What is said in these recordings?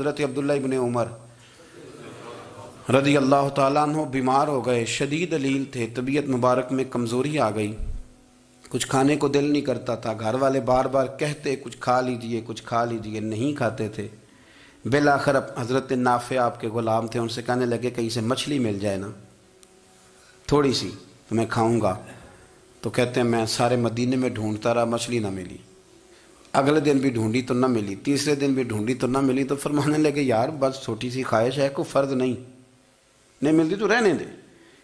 حضرت عبداللہ ابن عمر رضی اللہ تعالیٰ عنہ بیمار ہو گئے، شدید علیل تھے، طبیعت مبارک میں کمزوری آ گئی، کچھ کھانے کو دل نہیں کرتا تھا، گھر والے بار بار کہتے کچھ کھا لیجئے کچھ کھا لیجئے، نہیں کھاتے تھے۔ بالآخر حضرت نافع آپ کے غلام تھے، ان سے کہنے لگے کہیں سے مچھلی مل جائے نا تھوڑی سی تو میں کھاؤں گا۔ تو کہتے ہیں میں سارے مدینے میں ڈھونڈتا رہا، مچھلی نہ ملی، اگلے دن بھی ڈھونڈی تو نہ ملی، تیسرے دن بھی ڈھونڈی تو نہ ملی، تو فرمانے لگے یار بس چھوٹی سی خواہش ہے، کوئی فرض نہیں ملتی تو رہنے دے۔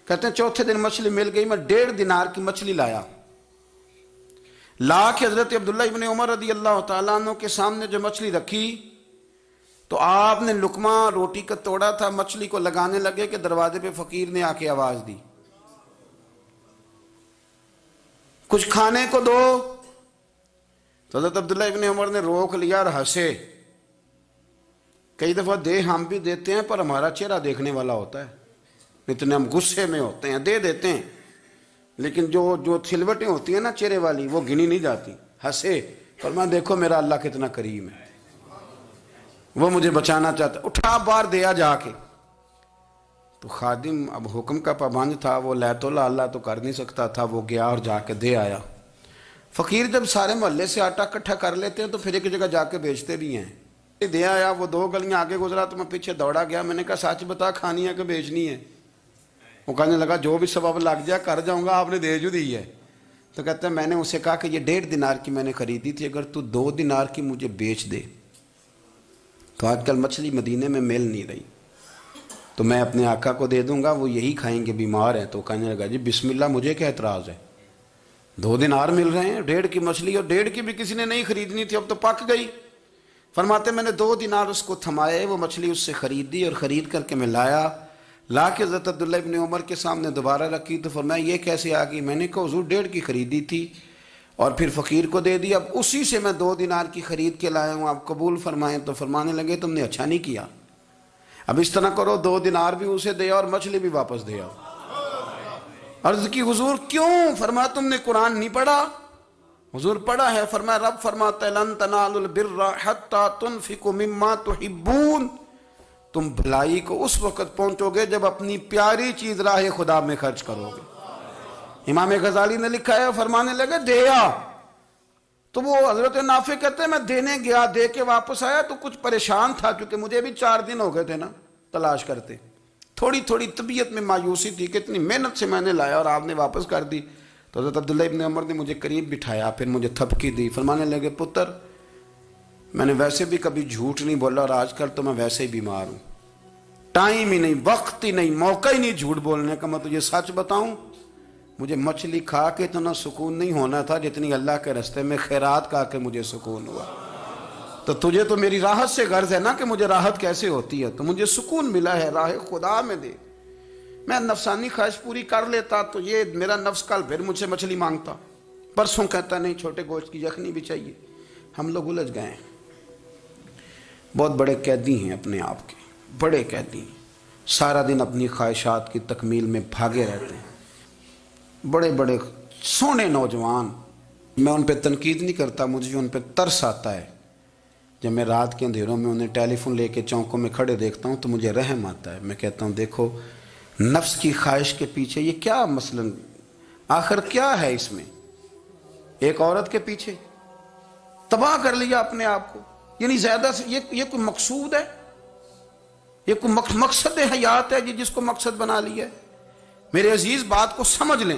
کہتے ہیں چوتھے دن مچھلی مل گئی، میں 1.5 دینار کی مچھلی لا کے حضرت عبداللہ ابن عمر رضی اللہ تعالیٰ عنہ کے سامنے جو مچھلی رکھی تو آپ نے لقمہ روٹی کا توڑا تھا، مچھلی کو لگانے لگے کہ دروازے پہ فقیر نے آ کے آواز دی کچھ کھانے کو دو۔ تو حضرت عبداللہ ابن عمر نے روک لیا اور ہنسے۔ کئی دفعہ ہم بھی دیتے ہیں پر ہمارا چہرہ دیکھنے والا ہوتا ہے، اتنے ہم غصے میں ہوتے ہیں دے دیتے ہیں، لیکن جو سلوٹیں ہوتی ہیں نا چہرے والی وہ گنی نہیں جاتی۔ ہنسے، فرمایا دیکھو میرا اللہ کتنا کریم ہے، وہ مجھے بچانا چاہتا ہے، اٹھا بار دیا جا کے۔ تو خادم اب حکم کا پابند تھا، وہ لیت اللہ تو کر نہیں سکتا تھا، وہ گیا اور جا کے دے آیا۔ فقیر جب سارے محلے سے آٹا اکٹھا کر لیتے ہیں تو پھر ایک جگہ جا کے بیچتے بھی ہیں۔ دے آیا، وہ 2 گلیاں آگے گزرا تو میں پیچھے دوڑا گیا، میں نے کہا سچ بتا کھانی ہے کہ بیچنی ہے؟ وہ کہنے لگا جو بھی سبب لگ جائے کر جاؤں گا، آپ نے دے جو دی ہے۔ تو کہتے ہیں میں نے اسے کہا کہ یہ 1.5 دینار کی میں نے خریدی تھی، اگر تو 2 دینار کی مجھے بیچ دے تو آج کل مچھلی مدینے میں مل نہیں رہی، تو میں اپنے آقا کو دے دوں گا، وہ یہی کھائیں گے، بیمار ہیں۔ تو کہنے لگا جی بسم اللہ، مجھے کیا اعتراض ہے، 2 دینار مل رہے ہیں، 1.5 کی مچھلی، اور 1.5 کی بھی کسی نے نہیں خریدنی تھی، اب تو پک گئی۔ فرماتے میں نے 2 دینار اس کو تھمائے، وہ مچھلی اس سے خریدی اور خرید کر کے میں لا کے حضرت عبداللہ ابن عمر کے سامنے دوبارہ رکھی۔ تو فرمایا یہ کیسے آ گئی؟ میں نے کہا حضور 1.5 کی خریدی تھی اور پھر فقیر کو دے دی، اب اسی سے میں 2 دینار کی خرید کے لایا ہوں، آپ قبول فرمائیں۔ تو فرمانے لگے تم نے اچھا نہیں کیا، اب اس طرح کرو 2 دینار بھی اسے دے اور مچھلی بھی واپس دے آؤ۔ عرض کی حضور کیوں؟ فرمایا تم نے قرآن نہیں پڑھا؟ حضور پڑھا ہے۔ فرمایا رب فرماتا ہے لن تنالوا البر حتی تنفقوا مما تحبون، تم بھلائی کو اس وقت پہنچو گے جب اپنی پیاری چیز راہ خدا میں خرچ کرو گے۔ امام غزالی نے لکھا ہے، فرمانے لگے دیا، تو وہ حضرت نافع کہتے ہیں میں دینے گیا، دے کے واپس آیا تو کچھ پریشان تھا، کیونکہ مجھے بھی 4 دن ہو گئے تھے نا تلاش کرتے، تھوڑی طبیعت میں مایوسی تھی کہ اتنی محنت سے میں نے لایا اور آپ نے واپس کر دی۔ تو حضرت عبداللہ ابن عمر نے مجھے قریب بٹھایا، پھر مجھے تھپکی دی، فرمانے لگے پتر میں نے ویسے بھی کبھی جھوٹ نہیں بولا، اور آج کل تو میں ویسے ہی بیمار ہوں، ٹائم ہی نہیں، وقت ہی نہیں، موقع ہی نہیں جھوٹ بولنے کا، میں تجھے سچ بتاؤں مجھے مچھلی کھا کے اتنا سکون نہیں ہونا تھا جتنی اللہ کے راستے میں خیرات کھا کے مجھے سکون ہوا۔ تو تجھے تو میری راحت سے غرض ہے نا کہ مجھے راحت کیسے ہوتی ہے، تو مجھے سکون ملا ہے، راہ خدا میں دے۔ میں نفسانی خواہش پوری کر لیتا تو یہ میرا نفس کل پھر مجھ سے مچھلی مانگتا، پرسوں کہتا نہیں چھوٹے گوشت کی یخنی بھی چاہیے۔ ہم لوگ الجھ گئے ہیں، بہت بڑے قیدی ہیں اپنے آپ کے، بڑے قیدی ہیں، سارا دن اپنی خواہشات کی تکمیل میں بھاگے رہتے ہیں، بڑے بڑے سونے نوجوان۔ میں ان پہ تنقید نہیں کرتا، مجھے ان پہ ترس آتا ہے۔ جب میں رات کے اندھیروں میں انہیں ٹیلی فون لے کے چوکوں میں کھڑے دیکھتا ہوں تو مجھے رحم آتا ہے، میں کہتا ہوں دیکھو نفس کی خواہش کے پیچھے یہ کیا مثلاً آخر کیا ہے اس میں؟ ایک عورت کے پیچھے تباہ کر لیا اپنے آپ کو، یعنی زیادہ سے یہ کوئی مقصود ہے؟ یہ کوئی مقصد حیات ہے جس کو مقصد بنا لیا ہے؟ میرے عزیز بات کو سمجھ لیں،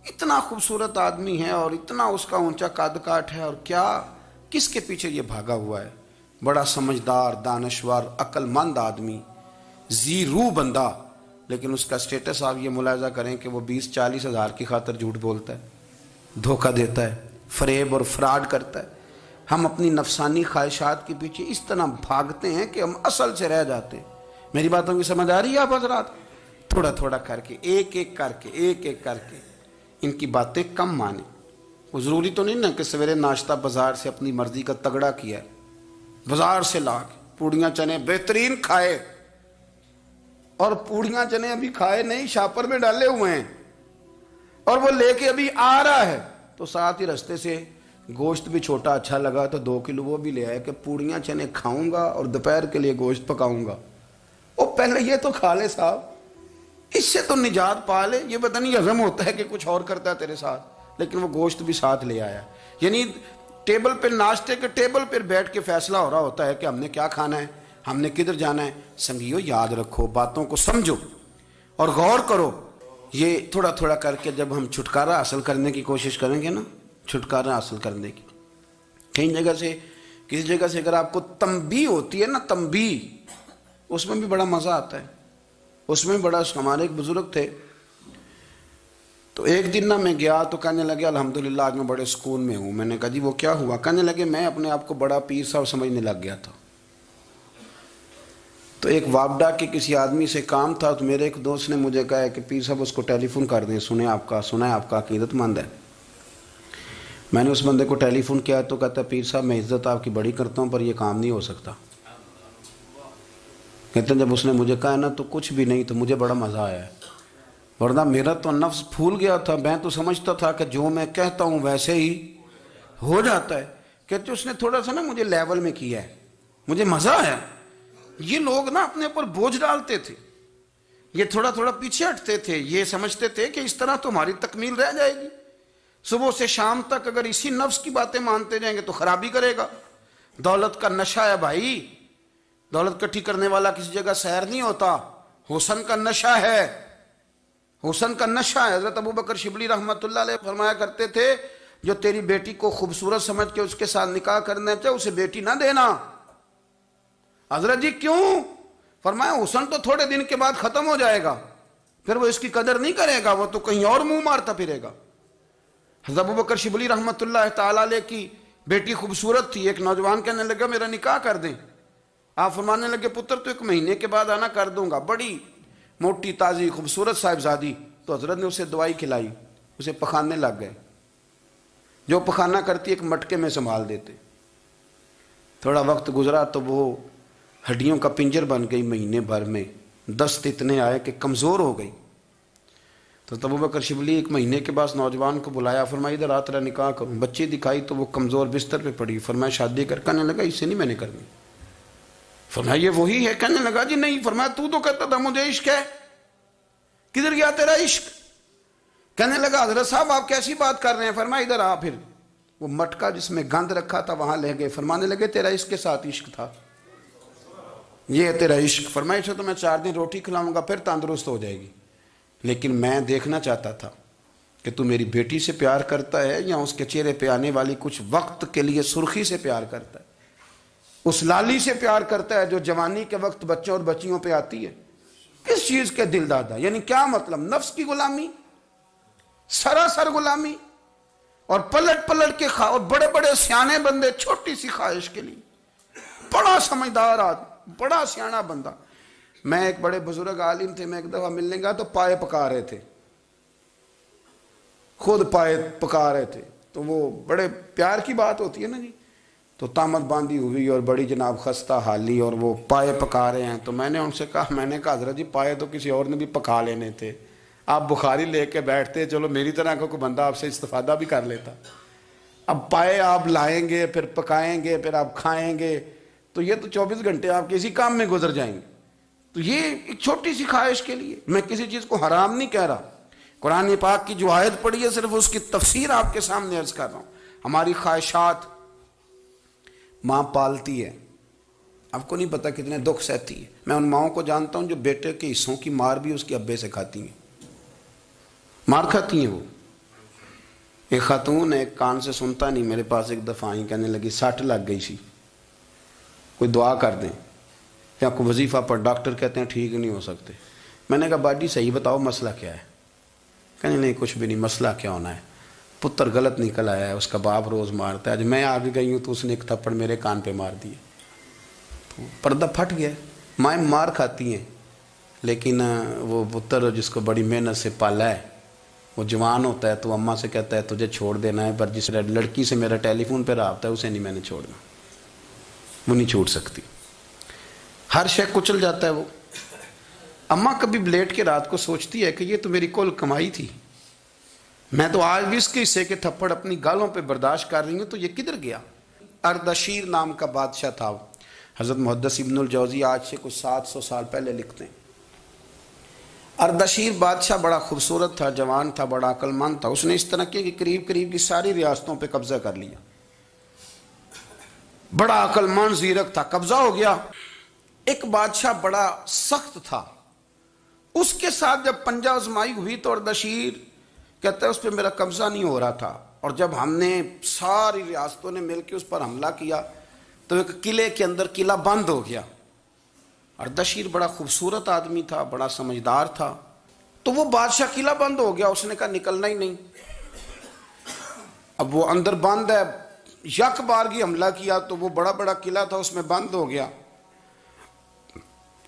اتنا خوبصورت آدمی ہے اور اتنا اس کا اونچا قد کاٹ ہے، اور کیا کس کے پیچھے یہ بھاگا ہوا ہے؟ بڑا سمجھدار، دانشور، عقل مند آدمی، ذی روح بندہ، لیکن اس کا سٹیٹس آپ یہ ملاحظہ کریں کہ وہ 20-40 ہزار کی خاطر جھوٹ بولتا ہے، دھوکہ دیتا ہے، فریب اور فراڈ کرتا ہے۔ ہم اپنی نفسانی خواہشات کے پیچھے اس طرح بھاگتے ہیں کہ ہم اصل سے رہ جاتے ہیں۔ میری باتوں کی سمجھ آ رہی ہے آپ حضرات؟ تھوڑا تھوڑا کر کے ایک ایک کر کے ان کی باتیں کم مانیں۔ وہ ضروری تو نہیں نا کہ سویرے ناشتہ بازار سے اپنی مرضی کا تگڑا کیا ہے، بازار سے لا کے پوڑیاں چنے بہترین کھائے، اور پوڑیاں چنے ابھی کھائے نہیں، شاپر میں ڈالے ہوئے ہیں، اور وہ لے کے ابھی آ رہا ہے تو ساتھ ہی رستے سے گوشت بھی چھوٹا اچھا لگا تو 2 کلو وہ بھی لے آئے کہ پوڑیاں چنے کھاؤں گا اور دوپہر کے لیے گوشت پکاؤں گا. وہ پہلے یہ تو کھا لے صاحب, اس سے تو نجات پا لے. یہ پتہ نہیں ہضم ہوتا ہے کہ کچھ اور کرتا ہے تیرے ساتھ, لیکن وہ گوشت بھی ساتھ لے آیا. یعنی ٹیبل پہ, ناشتے کے ٹیبل پر بیٹھ کے فیصلہ ہو رہا ہوتا ہے کہ ہم نے کیا کھانا ہے, ہم نے کدھر جانا ہے. سنگیو یاد رکھو, باتوں کو سمجھو اور غور کرو. یہ تھوڑا تھوڑا کر کے جب ہم چھٹکارا حاصل کرنے کی کوشش کریں گے نا, چھٹکارا حاصل کرنے کی, کہیں جگہ سے کسی جگہ سے اگر آپ کو تنبیہ ہوتی ہے نا, تنبیہ, اس میں بھی بڑا مزہ آتا ہے. اس میں بڑا, ہمارے ایک بزرگ تھے تو ایک دن نا میں گیا تو کہنے لگے الحمدللہ آج میں بڑے سکون میں ہوں. میں نے کہا جی وہ کیا ہوا؟ کہنے لگے میں اپنے آپ کو بڑا پیر صاحب سمجھنے لگ گیا تھا. تو ایک وابڈا کے کسی آدمی سے کام تھا, تو میرے ایک دوست نے مجھے کہا کہ پیر صاحب اس کو ٹیلی فون کر دیں, سنا ہے آپ کا عقیدت مند ہے. میں نے اس بندے کو ٹیلی فون کیا تو کہتا ہے پیر صاحب میں عزت آپ کی بڑی کرتا ہوں پر یہ کام نہیں ہو سکتا. کہتے ہیں جب اس نے مجھے کہا نا تو کچھ بھی نہیں, تو مجھے بڑا مزہ آیا ہے, ورنہ میرا تو نفس پھول گیا تھا. میں تو سمجھتا تھا کہ جو میں کہتا ہوں ویسے ہی ہو جاتا ہے. کہتے اس نے تھوڑا سا نا مجھے لیول میں کیا ہے, مجھے مزہ آیا. یہ لوگ نا اپنے اوپر بوجھ ڈالتے تھے, یہ تھوڑا تھوڑا پیچھے ہٹتے تھے, یہ سمجھتے تھے کہ اس طرح تو ہماری تکمیل رہ جائے گی. صبح سے شام تک اگر اسی نفس کی باتیں مانتے جائیں گے تو خرابی کرے گا. دولت کا نشہ ہے بھائی, دولت کٹھی کرنے والا کسی جگہ سیر نہیں ہوتا. حسن کا نشہ ہے, حسن کا نشہ ہے. حضرت ابو بکر شبلی رحمۃ اللہ علیہ فرمایا کرتے تھے جو تیری بیٹی کو خوبصورت سمجھ کے اس کے ساتھ نکاح کرنا چاہے اسے بیٹی نہ دینا. حضرت جی کیوں؟ فرمایا حسن تو تھوڑے دن کے بعد ختم ہو جائے گا, پھر وہ اس کی قدر نہیں کرے گا, وہ تو کہیں اور منہ مارتا پھرے گا. حضرت ابو بکر شبلی رحمۃ اللہ تعالی علیہ کی بیٹی خوبصورت تھی. ایک نوجوان کہنے لگا میرا نکاح کر دیں. آپ فرمانے لگے پتر تو 1 مہینے کے بعد آنا, کر دوں گا. بڑی موٹی تازی خوبصورت صاحبزادی. تو حضرت نے اسے دوائی کھلائی, اسے پخانے لگ گئے. جو پخانہ کرتی ایک مٹکے میں سنبھال دیتے. تھوڑا وقت گزرا تو وہ ہڈیوں کا پنجر بن گئی. مہینے بھر میں دست اتنے آئے کہ کمزور ہو گئی. تو ابو بکر شبلی 1 مہینے کے بعد نوجوان کو بلایا, فرمایا ادھر آ تیرا نکاح کروں. بچی دکھائی تو وہ کمزور بستر پہ پڑی. فرمایا شادی کر. کہنے لگا اس سے نہیں میں نے کرنی. فرمایا یہ وہی ہے؟ کہنے لگا جی نہیں. فرمایا تو کہتا تھا مجھے عشق ہے, کدھر گیا تیرا عشق؟ کہنے لگا حضرت صاحب آپ کیسی بات کر رہے ہیں. فرمایا ادھر آ. پھر وہ مٹکا جس میں گند رکھا تھا وہاں لے گئے. فرمانے لگے تیرا اس کے ساتھ عشق تھا, یہ ہے تیرا عشق. فرمایا اسے تو میں 4 دن روٹی کھلاؤں گا پھر تندرست ہو جائے گی, لیکن میں دیکھنا چاہتا تھا کہ تو میری بیٹی سے پیار کرتا ہے یا اس کے چہرے پہ آنے والی کچھ وقت کے لیے سرخی سے پیار کرتا ہے, اس لالی سے پیار کرتا ہے جو جوانی کے وقت بچوں اور بچیوں پہ آتی ہے. کس چیز کے دل دادا؟ یعنی کیا مطلب؟ نفس کی غلامی, سراسر غلامی, اور پلٹ پلٹ کے اور بڑے بڑے سیانے بندے چھوٹی سی خواہش کے لیے. بڑا سمجھدار آدمی, بڑا سیانا بندہ. میں ایک بڑے بزرگ عالم تھے, میں ایک دفعہ ملنے گیا تو پائے پکا رہے تھے, خود پائے پکا رہے تھے. تو وہ بڑے پیار کی بات ہوتی ہے نا جی. تو تامت باندھی ہوئی اور بڑی جناب خستہ حالی, اور وہ پائے پکا رہے ہیں. تو میں نے ان سے کہا, میں نے کہا حضرت جی پائے تو کسی اور نے بھی پکا لینے تھے, آپ بخاری لے کے بیٹھتے, چلو میری طرح کا کوئی بندہ آپ سے استفادہ بھی کر لیتا. اب پائے آپ لائیں گے, پھر پکائیں گے, پھر آپ کھائیں گے, تو یہ تو 24 گھنٹے آپ کسی کام میں گزر جائیں گے. تو یہ ایک چھوٹی سی خواہش کے لیے. میں کسی چیز کو حرام نہیں کہہ رہا, قرآن پاک کی جو آیت پڑھی ہے صرف اس کی تفسیر آپ کے سامنے عرض کر رہا ہوں. ہماری خواہشات ماں پالتی ہے, آپ کو نہیں پتا کتنے دکھ سہتی ہے. میں ان ماؤں کو جانتا ہوں جو بیٹے کے حصوں کی مار بھی اس کے ابے سے کھاتی ہیں, مار کھاتی ہیں وہ. ایک خاتون ایک کان سے سنتا نہیں, میرے پاس ایک دفعہ آئی, کہنے لگی 60 لگ گئی سی, کوئی دعا کر دیں یا کوئی وظیفہ پر, ڈاکٹر کہتے ہیں ٹھیک نہیں ہو سکتے. میں نے کہا باجی صحیح بتاؤ مسئلہ کیا ہے؟ کہنے نہیں کچھ بھی نہیں, مسئلہ کیا ہونا ہے, پتر غلط نکل آیا ہے, اس کا باپ روز مارتا ہے, آج میں آگے گئی ہوں تو اس نے ایک تھپڑ میرے کان پہ مار دیے. تو پردہ پھٹ گیا. مائیں مار کھاتی ہیں, لیکن وہ پتر جس کو بڑی محنت سے پالا ہے وہ جوان ہوتا ہے تو اماں سے کہتا ہے تجھے چھوڑ دینا ہے, پر جس لڑکی سے میرا ٹیلی فون پہ رابطہ ہے اسے نہیں میں نے چھوڑنا, وہ نہیں چھوڑ سکتی. ہر شے کچل جاتا ہے وہ. اماں کبھی لیٹ کے رات کو سوچتی ہے کہ یہ تو میری کل کمائی تھی, میں تو آج بھی اس کے حصے کے تھپڑ اپنی گالوں پہ برداشت کر رہی ہوں، تو یہ کدھر گیا؟ اردشیر نام کا بادشاہ تھا، حضرت محدث ابن الجوزی آج سے کچھ 700 سال پہلے لکھتے ہیں۔ اردشیر بادشاہ بڑا خوبصورت تھا، جوان تھا، بڑا عقل مند تھا۔ اس نے اس طرح کی قریب قریب کی ساری ریاستوں پہ قبضہ کر لیا۔ بڑا عقل مند زیرک تھا، قبضہ ہو گیا۔ ایک بادشاہ بڑا سخت تھا، اس کے ساتھ جب پنجہ آزمائی ہوئی تو اردشیر کہتا ہے اس پہ میرا قبضہ نہیں ہو رہا تھا، اور جب ہم نے ساری ریاستوں نے مل کے اس پر حملہ کیا تو ایک قلعے کے اندر قلعہ بند ہو گیا۔ اردشیر بڑا خوبصورت آدمی تھا، بڑا سمجھدار تھا، تو وہ بادشاہ قلعہ بند ہو گیا، اس نے کہا نکلنا ہی نہیں۔ اب وہ اندر بند ہے، یک بارگی حملہ کیا تو وہ بڑا بڑا قلعہ تھا اس میں بند ہو گیا۔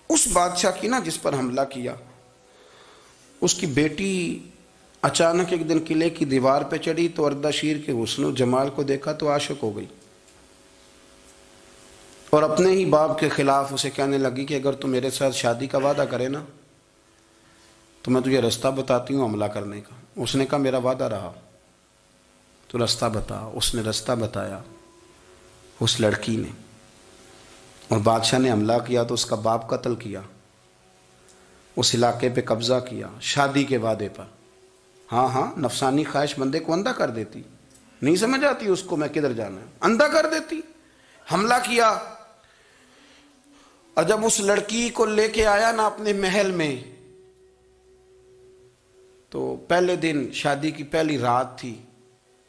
اس بادشاہ کی نا جس پر حملہ کیا، اس کی بیٹی اچانک ایک دن قلعے کی دیوار پہ چڑھی تو اردشیر کے حسن و جمال کو دیکھا تو عاشق ہو گئی، اور اپنے ہی باپ کے خلاف اسے کہنے لگی کہ اگر تو میرے ساتھ شادی کا وعدہ کرے نا تو میں تجھے رستہ بتاتی ہوں حملہ کرنے کا۔ اس نے کہا میرا وعدہ رہا، تو رستہ بتا۔ اس نے رستہ بتایا اس لڑکی نے، اور بادشاہ نے حملہ کیا تو اس کا باپ قتل کیا، اس علاقے پہ قبضہ کیا شادی کے وعدے پر۔ ہاں ہاں، نفسانی خواہش بندے کو اندھا کر دیتی، نہیں سمجھ آتی اس کو میں کدھر جانا ہے، اندھا کر دیتی۔ حملہ کیا، اور جب اس لڑکی کو لے کے آیا نا اپنے محل میں، تو پہلے دن شادی کی پہلی رات تھی،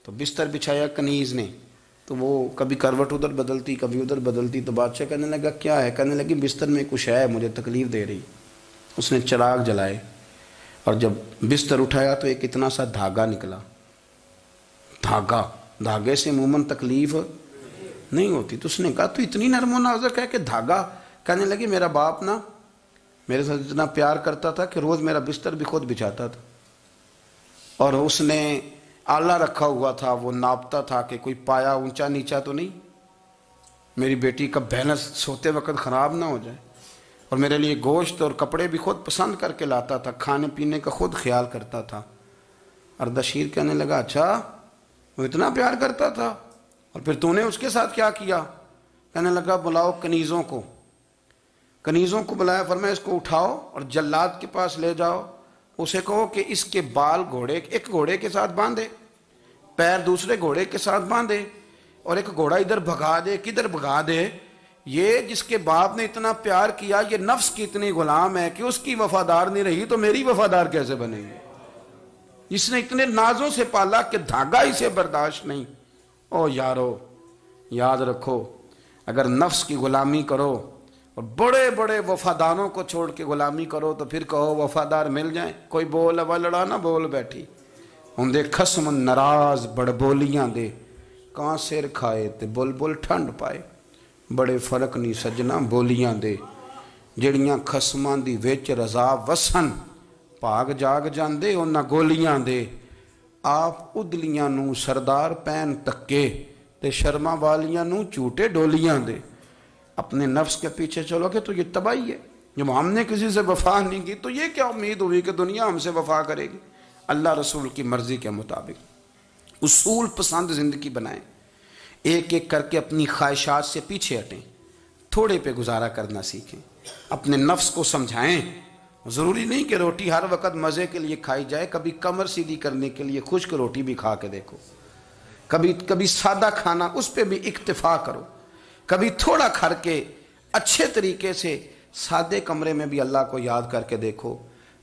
تو بستر بچھایا کنیز نے، تو وہ کبھی کروٹ ادھر بدلتی کبھی ادھر بدلتی، تو بادشاہ کہنے لگا کیا ہے؟ کہنے لگی بستر میں کچھ ہے، مجھے تکلیف دے رہی۔ اس نے چراغ جلائے اور جب بستر اٹھایا تو ایک اتنا سا دھاگا نکلا۔ دھاگے سے عموماً تکلیف نہیں ہوتی، تو اس نے کہا تو اتنی نرم و نازک ہے کہ دھاگا؟ کہنے لگی میرا باپ نا میرے ساتھ اتنا پیار کرتا تھا کہ روز میرا بستر بھی خود بچھاتا تھا، اور اس نے آلہ رکھا ہوا تھا، وہ ناپتا تھا کہ کوئی پایا اونچا نیچا تو نہیں، میری بیٹی کا بیلنس سوتے وقت خراب نہ ہو جائے، اور میرے لیے گوشت اور کپڑے بھی خود پسند کر کے لاتا تھا، کھانے پینے کا خود خیال کرتا تھا۔ اردشیر کہنے لگا اچھا وہ اتنا پیار کرتا تھا، اور پھر تو نے اس کے ساتھ کیا کیا؟ کہنے لگا بلاؤ کنیزوں کو۔ کنیزوں کو بلایا، فرمایا اس کو اٹھاؤ اور جلاد کے پاس لے جاؤ، اسے کہو کہ اس کے بال ایک گھوڑے کے ساتھ باندھے، پیر دوسرے گھوڑے کے ساتھ باندھے، اور ایک گھوڑا ادھر بھگا دے کدھر بھگا دے۔ یہ جس کے باپ نے اتنا پیار کیا، یہ نفس کی اتنی غلام ہے کہ اس کی وفادار نہیں رہی تو میری وفادار کیسے بنے گی؟ جس نے اتنے نازوں سے پالا کہ دھاگا اسے برداشت نہیں۔ او یارو، یاد رکھو، اگر نفس کی غلامی کرو اور بڑے بڑے وفاداروں کو چھوڑ کے غلامی کرو تو پھر کہو وفادار مل جائیں، کوئی بول وا لڑا نہ بول بیٹھی ہوں دے خسم ناراض بڑ بولیاں دے، کان سر کھائے تے بل بل ٹھنڈ پائے، بڑے فرق نہیں سجنا بولیاں دے، جڑیاں خسماں دی وچ رضا وسن، پاگ جاگ جاندے انہاں گولیاں دے، آپ ادلیاں نو سردار پین تکے تے شرما والیاں نو چوٹے ڈولیاں دے۔ اپنے نفس کے پیچھے چلو گے تو یہ تباہی ہے۔ جب ہم نے کسی سے وفا نہیں کی تو یہ کیا امید ہوئی کہ دنیا ہم سے وفا کرے گی؟ اللہ رسول کی مرضی کے مطابق اصول پسند زندگی بنائیں، ایک ایک کر کے اپنی خواہشات سے پیچھے ہٹیں، تھوڑے پہ گزارا کرنا سیکھیں، اپنے نفس کو سمجھائیں۔ ضروری نہیں کہ روٹی ہر وقت مزے کے لیے کھائی جائے، کبھی کمر سیدھی کرنے کے لیے خشک روٹی بھی کھا کے دیکھو، کبھی سادہ کھانا اس پہ بھی اکتفا کرو، کبھی تھوڑا کھر کے اچھے طریقے سے سادے کمرے میں بھی اللہ کو یاد کر کے دیکھو۔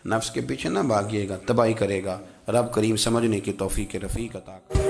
نفس کے پیچھے نہ بھاگیے گا، تباہی کرے گا۔ رب کریم سمجھنے کی توفیق رفیق عطا کرے۔